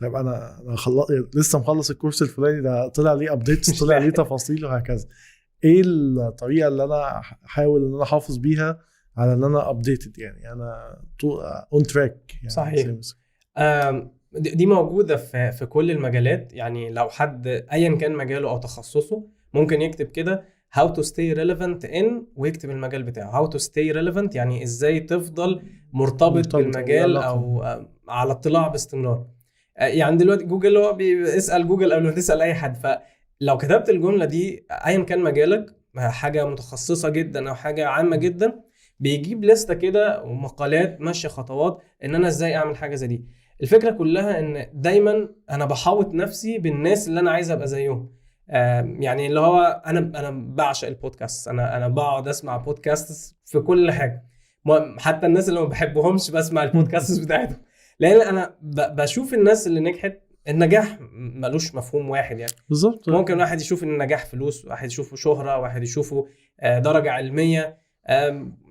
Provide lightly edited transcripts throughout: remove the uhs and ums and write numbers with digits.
طيب انا لسه مخلص الكورس الفلاني ده، طلع ليه ابديتس، طلع ليه تفاصيل وهكذا. ايه الطريقه اللي انا احاول ان انا احافظ بيها على ان انا ابديتد، يعني انا اون تراك يعني؟ صحيح. دي موجودة في كل المجالات. يعني لو حد ايا كان مجاله او تخصصه ممكن يكتب كده how to stay relevant in، ويكتب المجال بتاعه how to stay relevant، يعني ازاي تفضل مرتبط بالمجال او على اطلاع باستمرار. يعني دلوقتي جوجل هو بيسأل جوجل قبل ما تسأل اي حد، فلو كتبت الجملة دي ايا كان مجالك، حاجة متخصصة جدا او حاجة عامة جدا، بيجيب لستة كده ومقالات ماشية خطوات ان انا ازاي اعمل حاجة زي دي. الفكرة كلها ان دايما انا بحاوط نفسي بالناس اللي انا عايز ابقى زيهم. يعني اللي هو انا بعشق البودكاست، انا بقعد اسمع بودكاست في كل حاجة، حتى الناس اللي ما بحبهمش بسمع البودكاست بتاعتهم، لان انا بشوف الناس اللي نجحت. النجاح ملوش مفهوم واحد يعني. بالظبط. ممكن واحد يشوف ان النجاح فلوس، واحد يشوفه شهرة، واحد يشوفه درجة علمية،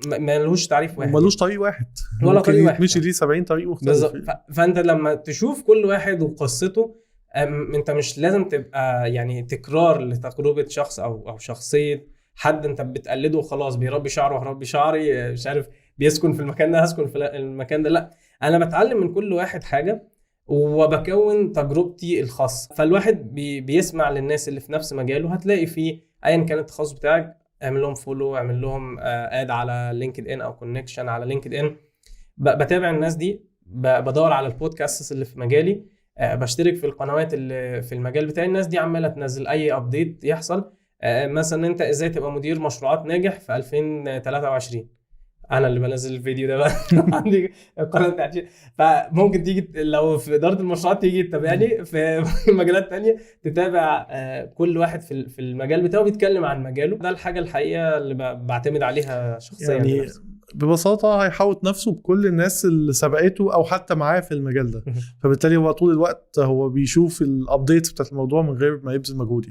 ملوش تعريف واحد ملوش يعني. طريق واحد، ولا طريق واحد مش ليه 70 طريق مختلف. فانت لما تشوف كل واحد وقصته، انت مش لازم تبقى يعني تكرار لتجربة شخص او شخصية حد انت بتقلده وخلاص. بيربي شعره هربي شعري، مش عارف بيسكن في المكان ده هسكن في المكان ده. لا، انا بتعلم من كل واحد حاجة وبكون تجربتي الخاصة. فالواحد بيسمع للناس اللي في نفس مجاله. هتلاقي فيه ايا كان التخصص بتاعك، اعمل لهم فولو، اعمل لهم اد على لينكد ان او كونكشن على لينكد ان. بتابع الناس دي، بدور على البودكاست اللي في مجالي، بشترك في القنوات اللي في المجال بتاعي. الناس دي عمالة تنزل اي ابديت يحصل. مثلا انت ازاي تبقى مدير مشروعات ناجح في 2023، انا اللي بنزل الفيديو ده بقى. عندي القناه بتاعتي. فممكن تيجي لو في اداره المشروعات تيجي تتابعني في مجالات تانية، تتابع كل واحد في المجال بتاعه بيتكلم عن مجاله. ده الحاجه الحقيقه اللي بعتمد عليها شخصيا يعني ببساطة هيحاوط نفسه بكل الناس اللي سبقته أو حتى معاه في المجال ده، فبالتالي هو طول الوقت هو بيشوف الابديت بتاعت الموضوع من غير ما يبذل مجهود يعني.